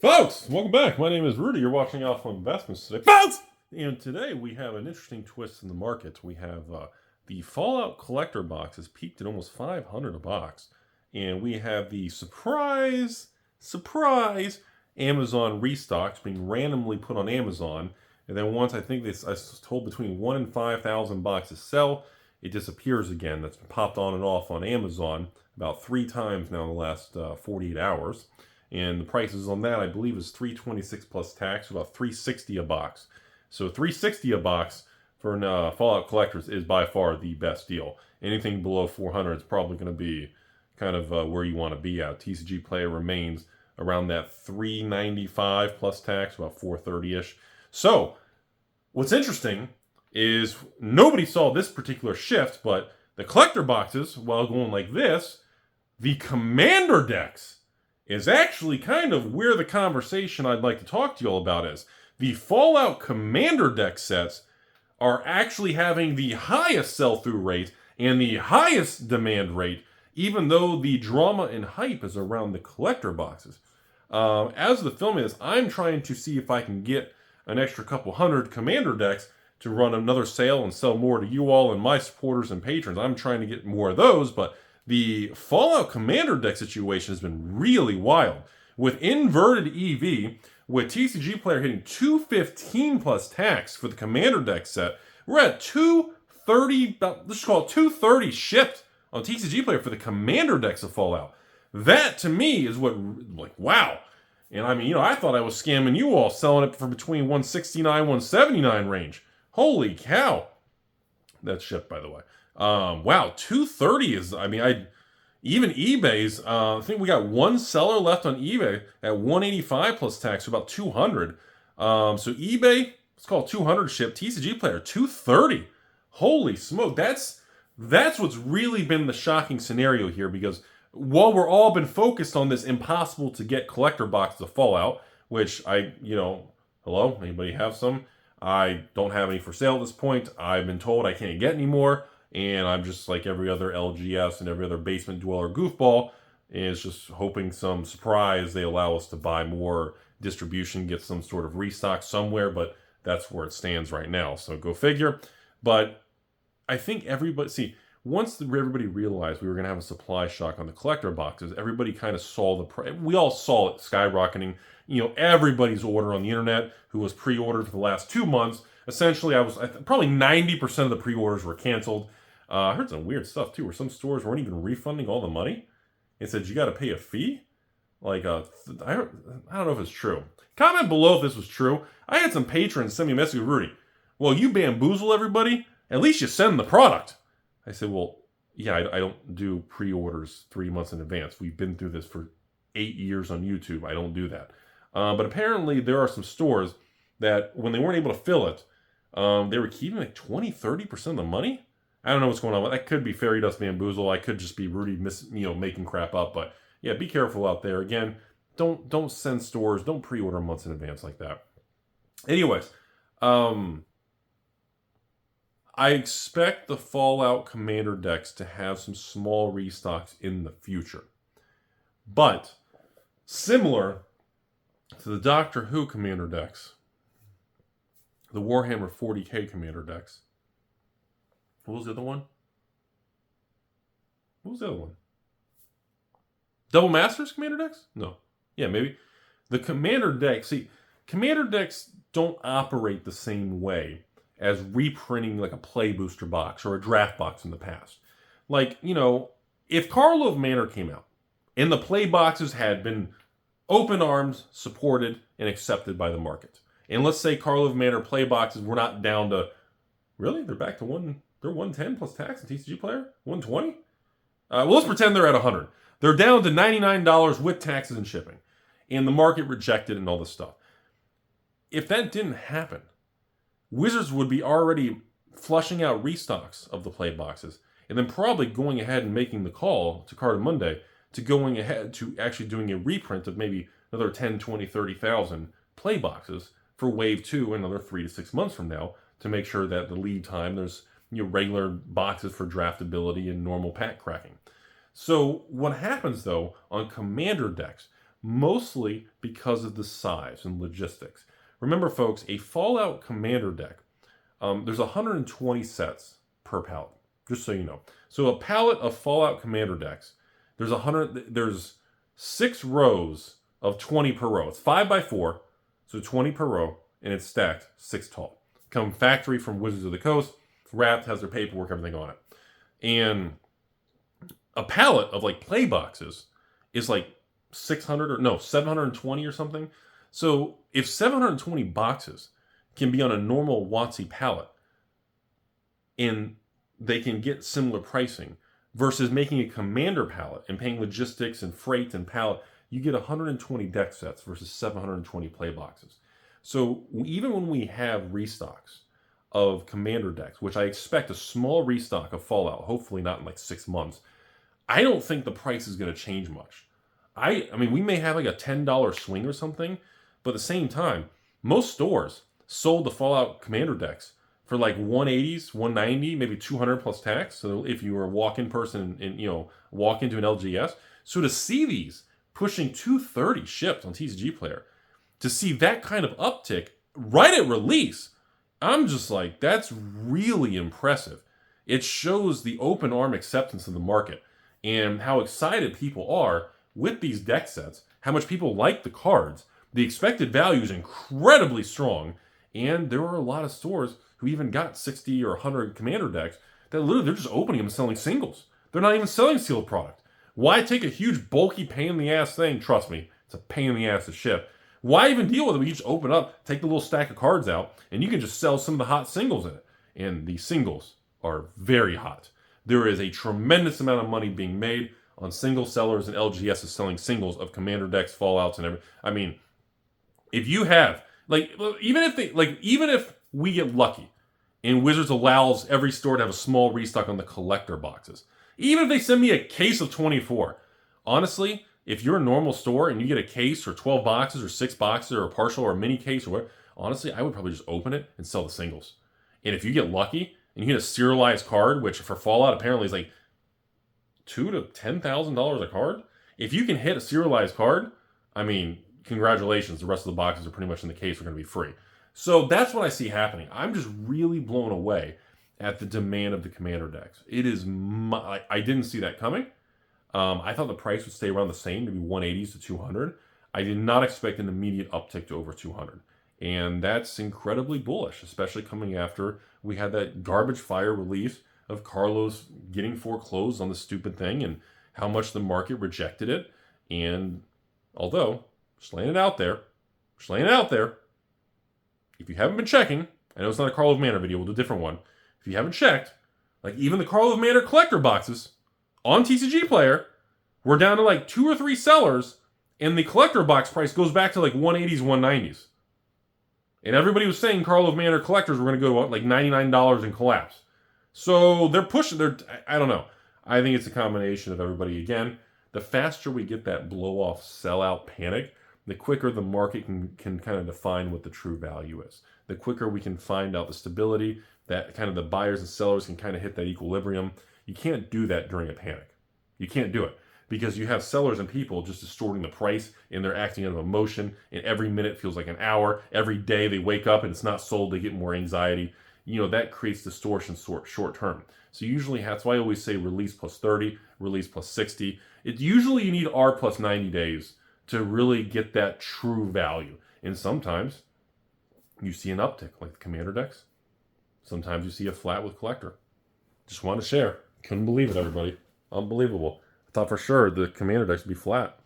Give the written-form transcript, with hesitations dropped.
Folks, welcome back. My name is Rudy. You're watching Alpha Investments today. Folks! And today we have an interesting twist in the market. We have the Fallout collector boxes peaked at almost $500 a box. And we have the surprise Amazon restocks being randomly put on Amazon. And then once I was told between 1,000 and 5,000 boxes sell, it disappears again. That's been popped on and off on Amazon about 3 times now in the last 48 hours. And the prices on that, I believe, is $326 plus tax, about $360 a box. So $360 a box for Fallout collectors is by far the best deal. Anything below $400 is probably going to be kind of where you want to be at. TCG Player remains around that $395 plus tax, about $430-ish. So what's interesting is nobody saw this particular shift, but the collector boxes, while going like this, the commander decks is actually kind of where the conversation I'd like to talk to you all about is. The Fallout Commander deck sets are actually having the highest sell-through rate and the highest demand rate, even though the drama and hype is around the collector boxes. As the film is, I'm trying to see if I can get an extra couple hundred Commander decks to run another sale and sell more to you all and my supporters and patrons. I'm trying to get more of those, but the Fallout Commander deck situation has been really wild. With inverted EV, with TCG Player hitting $215 plus tax for the Commander deck set, we're at $230, let's call it $230 shipped on TCG Player for the Commander decks of Fallout. That, to me, is what, like, wow. And I mean, I thought I was scamming you all, selling it for between $169, $179 range. Holy cow. That's shipped, by the way. Wow, $230 is, even eBay's, I think we got one seller left on eBay at $185 plus tax, so about $200. So eBay, let's call it $200 shipped. TCG Player, $230. Holy smoke, that's what's really been the shocking scenario here, because while we're all been focused on this impossible to get collector boxes of Fallout, which hello, anybody have some? I don't have any for sale at this point. I've been told I can't get any more. And I'm just like every other LGS and every other basement dweller goofball, is just hoping some surprise they allow us to buy more distribution, get some sort of restock somewhere, but that's where it stands right now. So go figure. But I think once everybody realized we were going to have a supply shock on the collector boxes, everybody kind of saw we all saw it skyrocketing. Everybody's order on the internet who was pre-ordered for the last 2 months. Essentially, probably 90% of the pre-orders were canceled. I heard some weird stuff too, where some stores weren't even refunding all the money. It said you got to pay a fee. I don't know if it's true. Comment below if this was true. I had some patrons send me a message with Rudy. Well, you bamboozle everybody. At least you send the product. I said, well, yeah, I don't do pre-orders 3 months in advance. We've been through this for 8 years on YouTube. I don't do that. But apparently there are some stores that when they weren't able to fill it, they were keeping like 20-30% of the money. I don't know what's going on. That could be fairy dust bamboozle. I could just be Rudy making crap up. But yeah, be careful out there. Again, don't send stores, don't pre-order months in advance like that. Anyways, I expect the Fallout Commander decks to have some small restocks in the future. But similar to the Doctor Who Commander decks, the Warhammer 40k Commander decks. What was the other one? Double Masters Commander decks? No. Yeah, maybe. The Commander decks, Commander decks don't operate the same way as reprinting like a play booster box or a draft box in the past. If Karlov Manor came out and the play boxes had been open arms, supported, and accepted by the market, and let's say Karlov Manor play boxes were not down to, really? They're back to they're 110 plus tax in TCG Player? 120? Well, let's pretend they're at 100. They're down to $99 with taxes and shipping. And the market rejected and all this stuff. If that didn't happen, Wizards would be already flushing out restocks of the play boxes, and then probably going ahead and making the call to Card Monday to going ahead to actually doing a reprint of maybe another 10, 20, 30,000 play boxes for Wave 2 another 3 to 6 months from now, to make sure that the lead time, there's regular boxes for draftability and normal pack cracking. So what happens though on Commander decks, mostly because of the size and logistics. Remember, folks, a Fallout Commander deck, there's 120 sets per pallet, just so you know. So a pallet of Fallout Commander decks, there's 6 rows of 20 per row. It's 5 by 4, so 20 per row, and it's stacked 6 tall. Come factory from Wizards of the Coast, wrapped, has their paperwork, everything on it. And a pallet of like play boxes is like 720 or something. So if 720 boxes can be on a normal WotC pallet and they can get similar pricing versus making a Commander pallet and paying logistics and freight and pallet, you get 120 deck sets versus 720 play boxes. So even when we have restocks of Commander decks, which I expect a small restock of Fallout, hopefully not in like 6 months, I don't think the price is going to change much. I mean, we may have like a $10 swing or something, but at the same time, most stores sold the Fallout Commander decks for like 180s, 190, maybe 200 plus tax. So if you were a walk-in person and walk into an LGS, so to see these pushing 230 shipped on TCG Player, to see that kind of uptick right at release, I'm just like, that's really impressive. It shows the open arm acceptance of the market and how excited people are with these deck sets, how much people like the cards. The expected value is incredibly strong, and there are a lot of stores who even got 60 or 100 Commander decks that literally they're just opening them and selling singles. They're not even selling sealed product. Why take a huge bulky pain in the ass thing? Trust me, it's a pain in the ass to ship. Why even deal with it? We just open up, take the little stack of cards out, and you can just sell some of the hot singles in it. And the singles are very hot. There is a tremendous amount of money being made on single sellers and LGS is selling singles of Commander decks, Fallouts, and everything. I mean, if you have even if we get lucky and Wizards allows every store to have a small restock on the collector boxes, even if they send me a case of 24, honestly, if you're a normal store and you get a case or 12 boxes or 6 boxes or a partial or a mini case or whatever, honestly, I would probably just open it and sell the singles. And if you get lucky and you get a serialized card, which for Fallout apparently is like $2,000 to $10,000 a card, if you can hit a serialized card, I mean, congratulations. The rest of the boxes are pretty much in the case are going to be free. So that's what I see happening. I'm just really blown away at the demand of the Commander decks. It is, I didn't see that coming. I thought the price would stay around the same, maybe 180s to 200. I did not expect an immediate uptick to over 200. And that's incredibly bullish, especially coming after we had that garbage fire release of Carlos getting foreclosed on the stupid thing and how much the market rejected it. And although, just laying it out there, if you haven't been checking, I know it's not a Carlo of Manor video, we'll do a different one. If you haven't checked, like even the Carlo of Manor collector boxes on TCG Player, we're down to like 2 or 3 sellers, and the collector box price goes back to like 180s, 190s. And everybody was saying Carlo of Manor collectors were going to go to like $99 and collapse. So they're pushing, I don't know. I think it's a combination of everybody. Again, the faster we get that blow-off sellout panic, the quicker the market can kind of define what the true value is. The quicker we can find out the stability, that kind of the buyers and sellers can kind of hit that equilibrium. You can't do that during a panic. You can't do it because you have sellers and people just distorting the price and they're acting out of emotion, and every minute feels like an hour. Every day they wake up and it's not sold, they get more anxiety. That creates distortion short term. So usually that's why I always say release plus 30, release plus 60. Usually you need R plus 90 days to really get that true value. And sometimes you see an uptick like the Commander decks. Sometimes you see a flat with collector. Just want to share. Couldn't believe it, everybody. Unbelievable. I thought for sure the Commander decks would be flat.